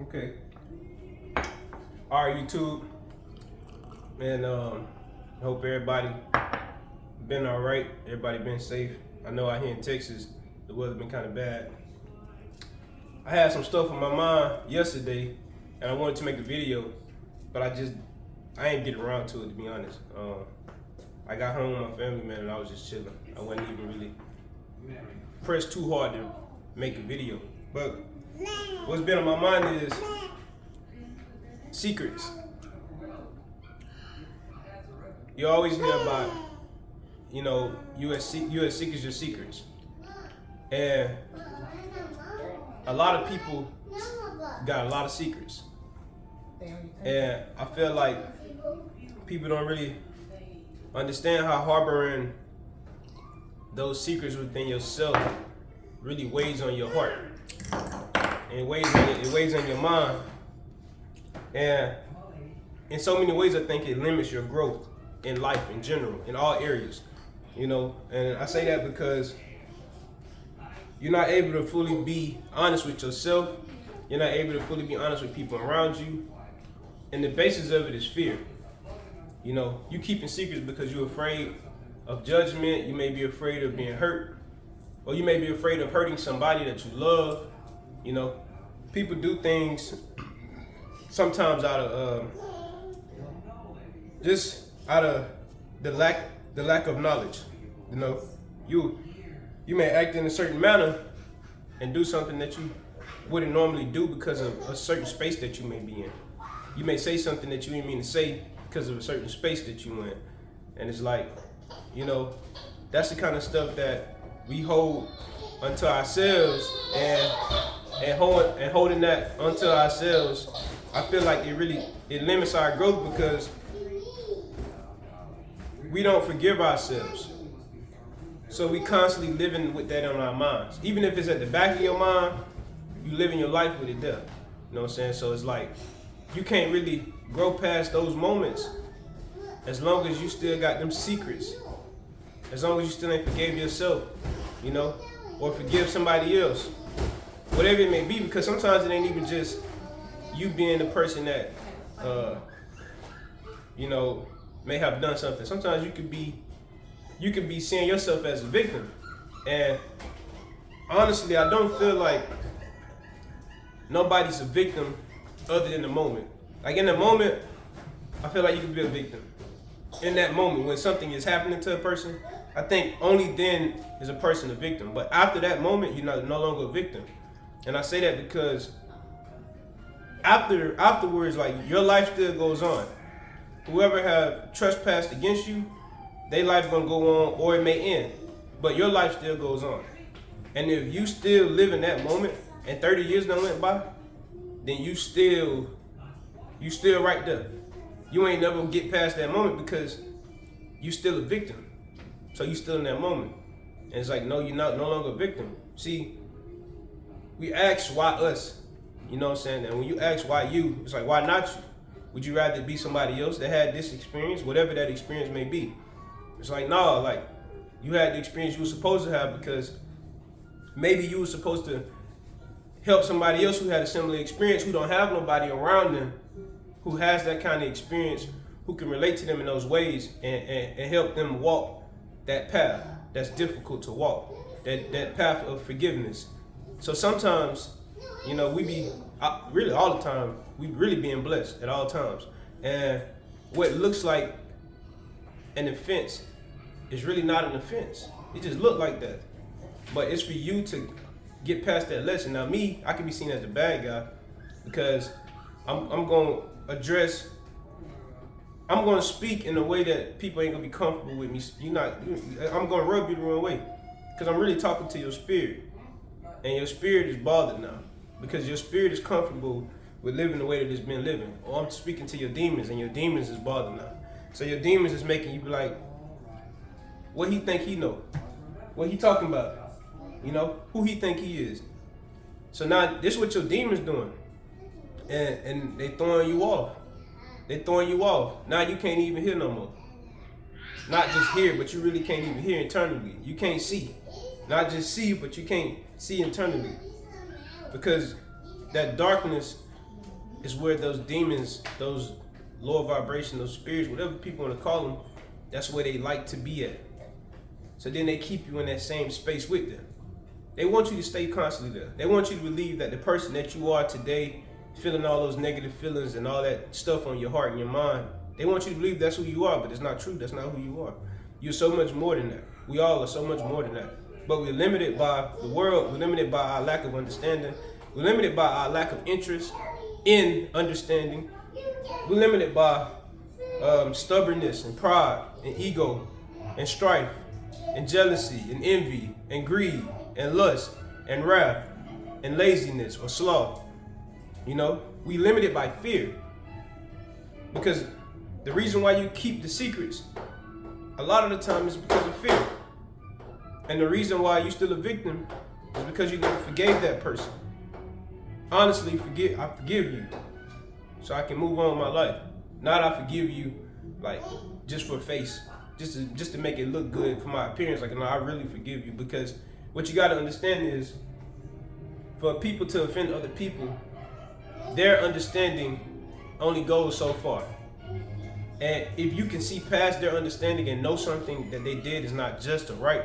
Okay. All right, YouTube. And hope everybody been all right. Everybody been safe. I know out here in Texas, the weather been kind of bad. I had some stuff on my mind yesterday, and I wanted to make a video, but I ain't get around to it, to be honest. I got home with my family, man, and I was just chilling. I wasn't even really pressed too hard to make a video. But what's been on my mind is secrets. You always hear about, U.S. secrets your secrets. And a lot of people got a lot of secrets. And I feel like people don't really understand how harboring those secrets within yourself really weighs on your heart. And it weighs on your mind. And in so many ways, I think it limits your growth in life in general, in all areas. And I say that because you're not able to fully be honest with yourself. You're not able to fully be honest with people around you. And the basis of it is fear. You keeping secrets because you're afraid of judgment. You may be afraid of being hurt. Or you may be afraid of hurting somebody that you love. People do things sometimes out of the lack of knowledge. You may act in a certain manner and do something that you wouldn't normally do because of a certain space that you may be in. You may say something that you didn't mean to say because of a certain space that you in. And it's like, that's the kind of stuff that we hold unto ourselves, and holding that unto ourselves, I feel like it limits our growth because we don't forgive ourselves. So we constantly living with that on our minds. Even if it's at the back of your mind, you living your life with it there. You know what I'm saying? So it's like, you can't really grow past those moments as long as you still got them secrets. As long as you still ain't forgave yourself, or forgive somebody else. Whatever it may be, because sometimes it ain't even just you being the person that, may have done something. Sometimes you could be seeing yourself as a victim. And honestly, I don't feel like nobody's a victim other than the moment. Like in the moment, I feel like you can be a victim. In that moment, when something is happening to a person, I think only then is a person a victim. But after that moment, you're no longer a victim. And I say that because afterwards, like, your life still goes on. Whoever have trespassed against you, their life gonna go on, or it may end. But your life still goes on. And if you still live in that moment, and 30 years done went by, then you still right there. You ain't never gonna get past that moment because you still a victim. So you still in that moment. And it's like, no, you're no longer a victim. See, we ask why us, you know what I'm saying? And when you ask why you, it's like, why not you? Would you rather be somebody else that had this experience, whatever that experience may be? It's like, no, like, you had the experience you were supposed to have because maybe you were supposed to help somebody else who had a similar experience, who don't have nobody around them, who has that kind of experience, who can relate to them in those ways and help them walk that path that's difficult to walk, that path of forgiveness. So sometimes, we be, really all the time, we really being blessed at all times. And what looks like an offense is really not an offense. It just look like that. But it's for you to get past that lesson. Now me, I can be seen as the bad guy because I'm going to speak in a way that people ain't going to be comfortable with me. I'm going to rub you the wrong way because I'm really talking to your spirit. And your spirit is bothered now because your spirit is comfortable with living the way that it's been living. Or I'm speaking to your demons, and your demons is bothered now. So your demons is making you be like, what he think he know? What he talking about? Who he think he is? So now this is what your demons doing. And they throwing you off. Now you can't even hear no more. Not just hear, but you really can't even hear internally. You can't see. Not just see, but you can't see internally. Because that darkness is where those demons, those lower vibration, those spirits, whatever people want to call them, that's where they like to be at. So then they keep you in that same space with them. They want you to stay constantly there. They want you to believe that the person that you are today, feeling all those negative feelings and all that stuff on your heart and your mind, they want you to believe that's who you are, but it's not true. That's not who you are. You're so much more than that. We all are so much more than that. But we're limited by the world. We're limited by our lack of understanding. We're limited by our lack of interest in understanding. We're limited by stubbornness and pride and ego and strife and jealousy and envy and greed and lust and wrath and laziness or sloth. You know, we limited by fear. Because the reason why you keep the secrets, a lot of the time is because of fear. And the reason why you're still a victim is because you never forgave that person. Honestly, I forgive you so I can move on with my life. Not I forgive you like just for face, just to make it look good for my appearance. Like, no, I really forgive you, because what you got to understand is, for people to offend other people, their understanding only goes so far. And if you can see past their understanding and know something that they did is not just or right,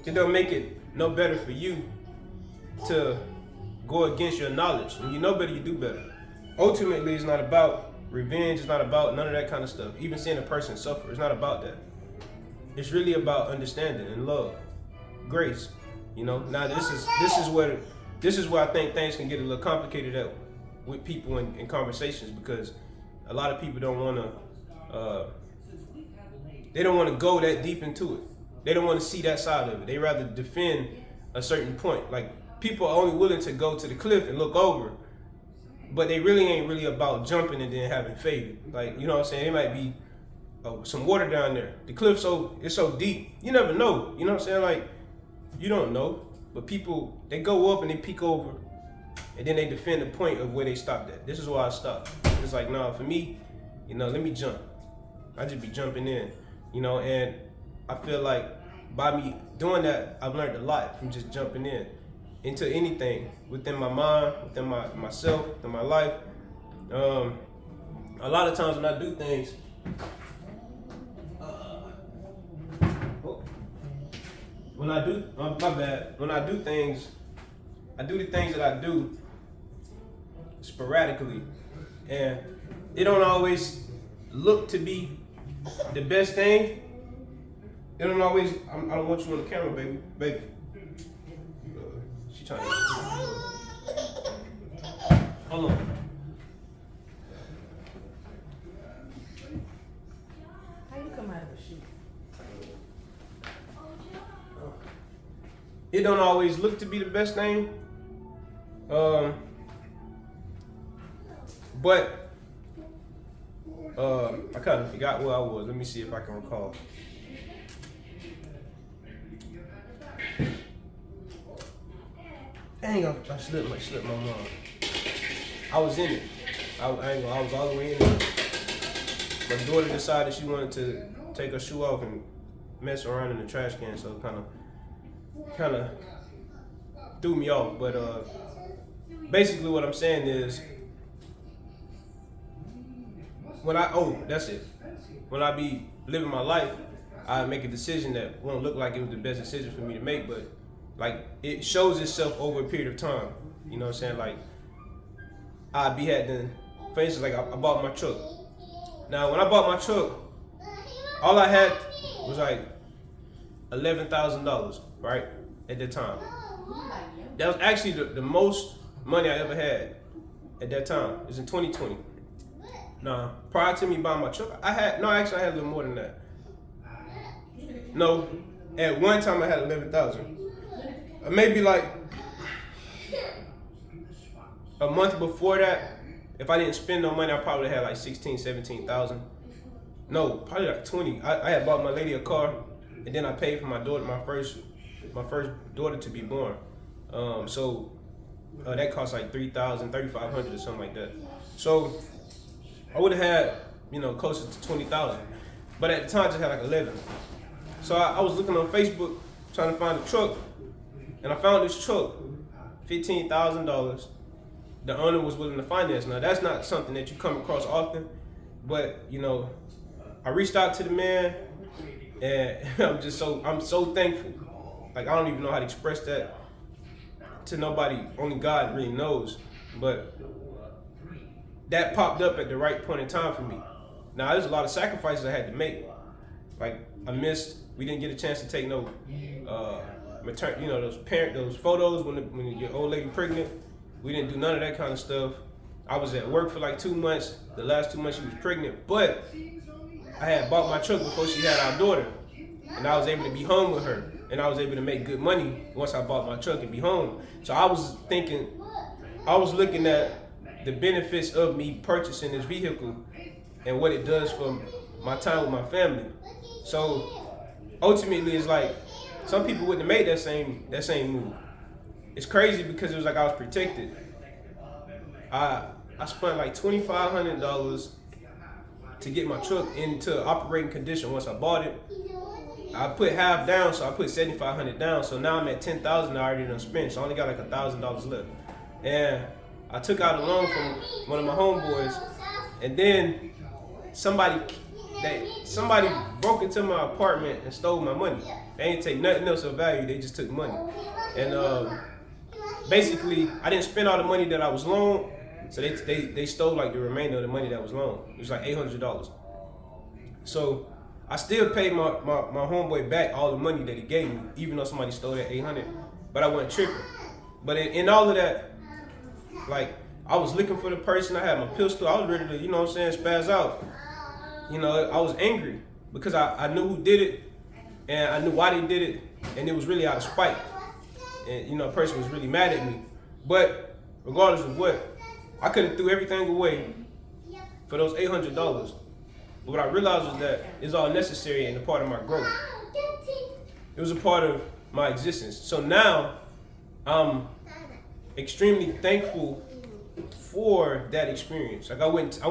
it don't make it no better for you to go against your knowledge. When you know better, you do better. Ultimately, it's not about revenge. It's not about none of that kind of stuff. Even seeing a person suffer, it's not about that. It's really about understanding and love, grace. You know. Now this is where I think things can get a little complicated with people in conversations, because a lot of people don't want to go that deep into it. They don't want to see that side of it. They rather defend a certain point. Like, people are only willing to go to the cliff and look over, but they really ain't really about jumping and then having faith. Like, you know what I'm saying? It might be some water down there. The cliff it's so deep. You never know. You know what I'm saying? Like, you don't know. But people, they go up and they peek over, and then they defend the point of where they stopped at. This is why I stopped. It's like, nah, for me, you know, let me jump. I just be jumping in, you know, and I feel like by me doing that, I've learned a lot from just jumping into anything within my mind, within myself, within my life. A lot of times when I do things, when I do things, I do the things that I do sporadically, and it don't always look to be the best thing. It don't always. I don't want you on the camera, baby. She trying to. Hold on. How you come out of a shoot? It don't always look to be the best thing. But I kind of forgot where I was. Let me see if I can recall. Dang, I slipped my mind. I was in it. I was all the way in it. My daughter decided she wanted to take her shoe off and mess around in the trash can, so kind of threw me off. But basically what I'm saying is, when I be living my life, I make a decision that won't look like it was the best decision for me to make, but like, it shows itself over a period of time. You know what I'm saying? Like, for instance, like, I bought my truck. Now, when I bought my truck, all I had was like $11,000, right? At the time. That was actually the most money I ever had at that time. It was in 2020. Now, prior to me buying my truck, I had a little more than that. No, at one time I had 11,000. Maybe like a month before that, if I didn't spend no money, I probably had like 16, 17,000. No, probably like 20. I had bought my lady a car, and then I paid for my daughter, my first daughter to be born. So that cost like 3,000, 3,500 or something like that. So I would have had, closer to 20,000. But at the time, I just had like 11. So I was looking on Facebook trying to find a truck, and I found this truck, $15,000, the owner was willing to finance. Now that's not something that you come across often, but you know, I reached out to the man, and I'm so thankful. Like I don't even know how to express that to nobody. Only God really knows. But that popped up at the right point in time for me. Now there's a lot of sacrifices I had to make. Like we didn't get a chance to take no those photos when your old lady pregnant. We didn't do none of that kind of stuff. I was at work for like 2 months. The last 2 months she was pregnant, but I had bought my truck before she had our daughter, and I was able to be home with her, and I was able to make good money once I bought my truck and be home. So I was looking at the benefits of me purchasing this vehicle and what it does for my time with my family. So ultimately, it's like some people wouldn't have made that same move. It's crazy because it was like I was protected. I spent like $2,500 to get my truck into operating condition once I bought it. I put half down, so I put $7,500 down. So now I'm at $10,000 I already done spent. So I only got like $1,000 left. And I took out a loan from one of my homeboys, and then somebody broke into my apartment and stole my money. They didn't take nothing else of value. They just took money. And basically, I didn't spend all the money that I was loaned. So they stole like the remainder of the money that was loaned. It was like $800. So I still paid my homeboy back all the money that he gave me, even though somebody stole that $800. But I wasn't tripping. But in all of that, like I was looking for the person. I had my pistol. I was ready to, spaz out. I was angry because I knew who did it, and I knew why they did it, and it was really out of spite. And a person was really mad at me. But regardless of what, I could have threw everything away for those $800. But what I realized was that it's all necessary and a part of my growth. It was a part of my existence. So now I'm extremely thankful for that experience. Like I wouldn't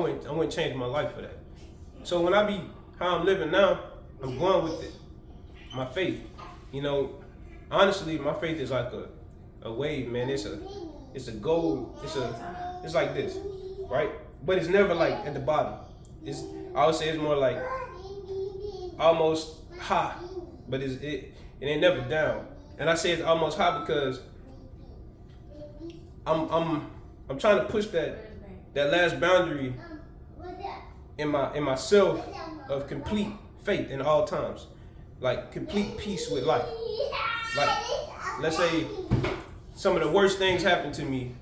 change my life for that. So when I be how I'm living now, I'm going with it. My faith, honestly, my faith is like a wave, man. It's a goal. It's like this, right? But it's never like at the bottom. I would say it's more like almost high, but it ain't never down. And I say it's almost high because I'm trying to push that last boundary in myself of complete faith in all times, like complete peace with life. Like let's say some of the worst things happen to me,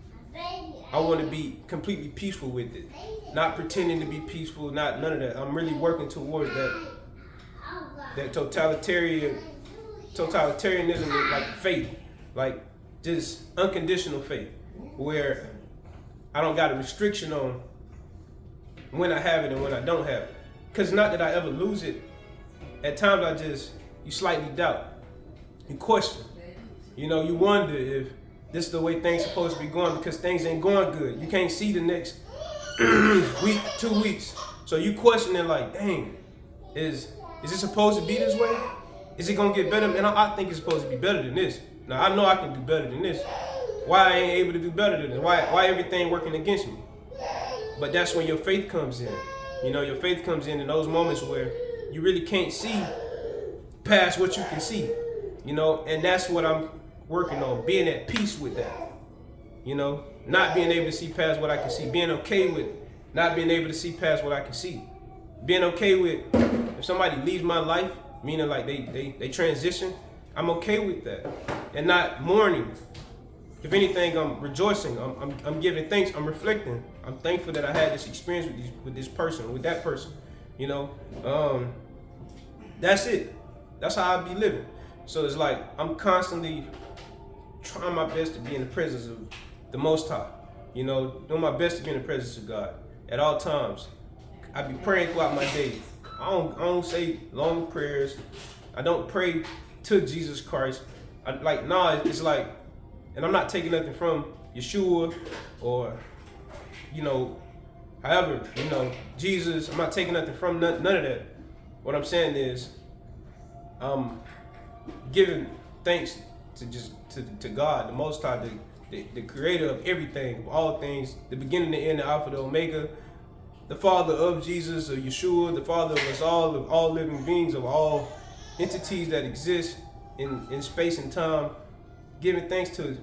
I want to be completely peaceful with it, not pretending to be peaceful, none of that. I'm really working towards that totalitarianism, like faith, like just unconditional faith, where I don't got a restriction on when I have it and when I don't have it. Because not that I ever lose it. At times you slightly doubt, you question, you wonder if this is the way things supposed to be going, because things ain't going good. You can't see the next week, 2 weeks. So you questioning like, dang, is it supposed to be this way? Is it gonna get better? And I think it's supposed to be better than this. Now I know I can do better than this. Why I ain't able to do better than this? Why everything working against me? But that's when your faith comes in. Your faith comes in those moments where you really can't see past what you can see. And that's what I'm working on, being at peace with that. Not being able to see past what I can see, being okay with not being able to see past what I can see. Being okay with if somebody leaves my life, meaning like they transition, I'm okay with that. And not mourning. If anything, I'm rejoicing. I'm giving thanks. I'm reflecting. I'm thankful that I had this experience with this person, with that person. That's it. That's how I be living. So it's like I'm constantly trying my best to be in the presence of the Most High. Doing my best to be in the presence of God at all times. I be praying throughout my day. I don't say long prayers. I don't pray to Jesus Christ. It's like, and I'm not taking nothing from Yeshua or, however, Jesus. I'm not taking nothing from none of that. What I'm saying is, giving thanks to God, the Most High, the creator of everything, of all things, the beginning, the end, the Alpha, the Omega, the Father of Jesus, of Yeshua, the Father of us all, of all living beings, of all entities that exist in space and time, giving thanks to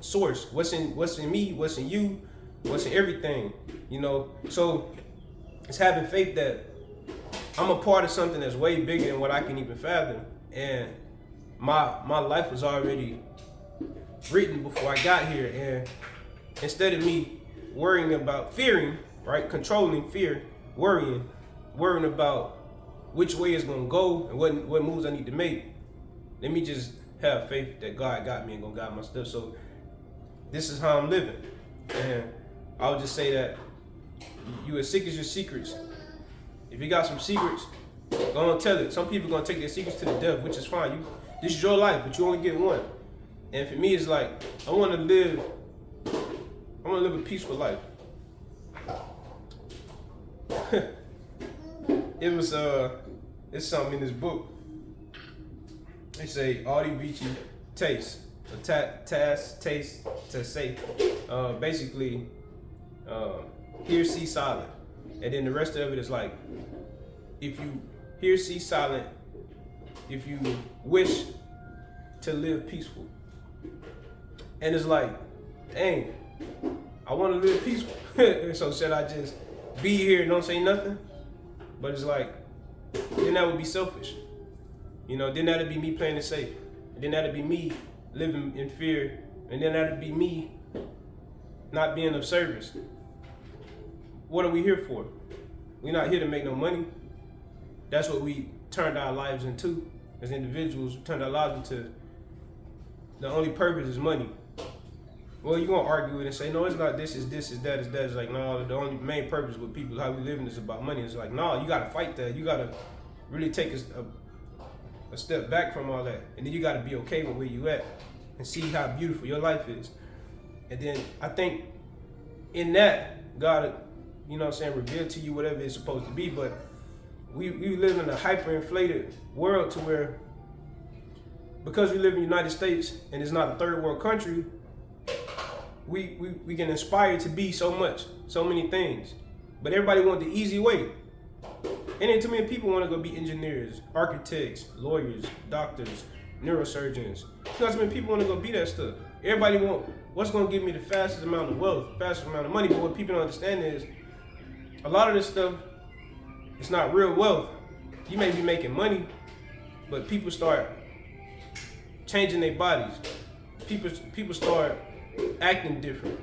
Source. What's in me, what's in you, what's in everything, you know. So it's having faith that I'm a part of something that's way bigger than what I can even fathom, and my life was already written before I got here. And instead of me worrying about fearing, right, controlling fear, worrying about which way it's gonna go and what moves I need to make, let me just have faith that God got me and gonna guide my steps. So this is how I'm living. And I would just say that you as sick as your secrets. If you got some secrets, go and tell it. Some people gonna take their secrets to the devil, which is fine. This is your life, but you only get one. And for me, it's like I want to live a peaceful life. It's something in this book. They say Audi Vici taste, taste to say. Basically, hear, see, silent, and then the rest of it is like, if you hear, see, silent, if you wish to live peaceful. And it's like, dang, I want to live peaceful. So should I just be here and don't say nothing? But it's like, then that would be selfish. You know, then that'd be me playing it safe. And then that'd be me living in fear. And then that'd be me not being of service. What are we here for? We're not here to make no money. That's what we turned our lives into as individuals. We turned our lives into, the only purpose is money. Well, you're gonna argue it and say, no, it's not this, is this, is that, is that. It's like, no, the only main purpose with people, how we living is about money. It's like, no, you gotta fight that. You gotta really take a step back from all that. And then you gotta be okay with where you at and see how beautiful your life is. And then I think in that, God, you know what I'm saying, reveal to you whatever it's supposed to be. But we live in a hyperinflated world to where, because we live in the United States and it's not a third world country, we can inspire to be so much, so many things. But everybody wants the easy way. And then too many people want to go be engineers, architects, lawyers, doctors, neurosurgeons. You know, so many people want to go be that stuff. Everybody want what's going to give me the fastest amount of wealth, fastest amount of money. But what people don't understand is a lot of this stuff, it's not real wealth. You may be making money, but people start changing their bodies. People start acting different.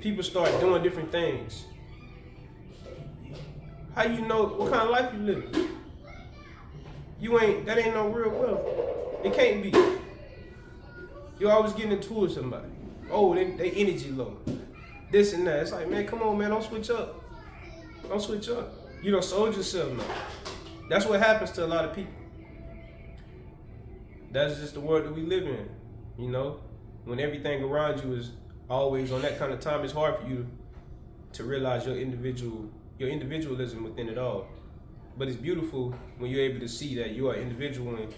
People start doing different things. How you know what kind of life you living? That ain't no real wealth. It can't be. You always getting into it with somebody. Oh, they energy low. This and that. It's like, man, come on, man, don't switch up. Don't switch up. You done sold yourself now. That's what happens to a lot of people. That's just the world that we live in, you know? When everything around you is always on that kind of time, it's hard for you to realize your individualism within it all. But it's beautiful when you're able to see that you are individual and,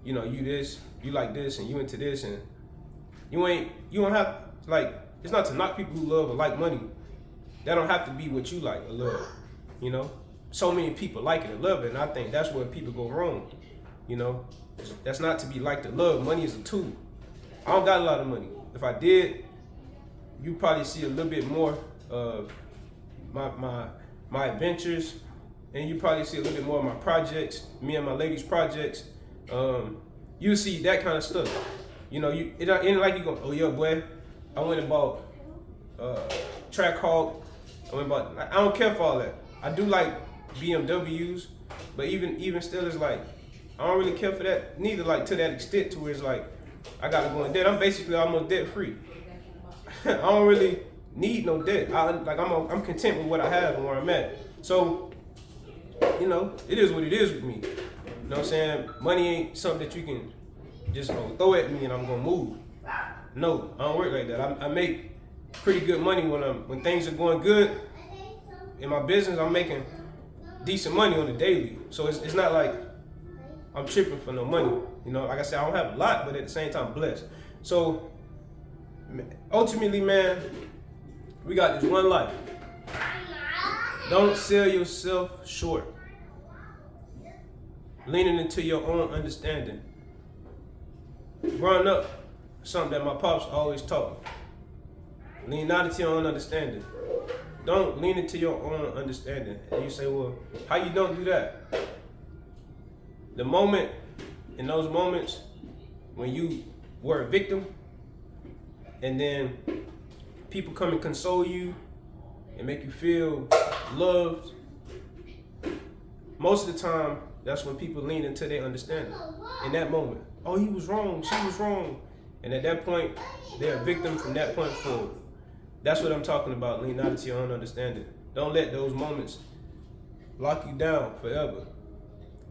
you know, you this, you like this, and you into this, and you don't have, like, it's not to knock people who love or like money. That don't have to be what you like or love, you know? So many people like it and love it, and I think that's where people go wrong, you know? That's not to be liked or loved. Money is a tool. I don't got a lot of money. If I did, you probably see a little bit more of my adventures, and you probably see a little bit more of my projects, me and my ladies' projects. You see that kind of stuff. You know, it ain't like you go, oh yeah, boy, I went and bought Trackhawk. I don't care for all that. I do like BMWs, but even still, it's like I don't really care for that. Neither like to that extent to where it's like I gotta go in debt. I'm basically almost debt free. I don't really need no debt. I'm content with what I have and where I'm at. So, you know, it is what it is with me. You know what I'm saying? Money ain't something that you can just throw at me and I'm gonna move. No, I don't work like that. I make pretty good money when things are going good in my business. I'm making decent money on the daily. So it's not like I'm tripping for no money. You know, like I said, I don't have a lot, but at the same time, I'm blessed. So ultimately, man, we got this one life. Don't sell yourself short. Leaning into your own understanding. Growing up, something that my pops always taught me. Lean not into your own understanding. Don't lean into your own understanding. And you say, well, how you don't do that? In those moments, when you were a victim, and then people come and console you and make you feel loved, most of the time, that's when people lean into their understanding. In that moment, oh, he was wrong, she was wrong. And at that point, they're a victim from that point forward. That's what I'm talking about, lean out into your own understanding. Don't let those moments lock you down forever.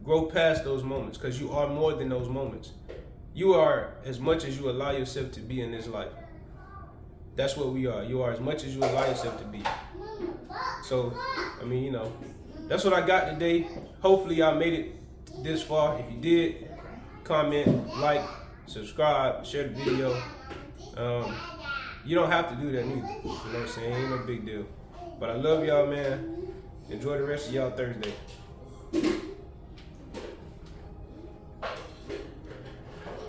Grow past those moments, because you are more than those moments. You are as much as you allow yourself to be in this life. That's what we are. You are as much as you allow yourself to be. So, I mean, you know, that's what I got today. Hopefully y'all made it this far. If you did, comment, like, subscribe, share the video. You don't have to do that neither. You know what I'm saying? Ain't no big deal. But I love y'all, man. Enjoy the rest of y'all Thursday.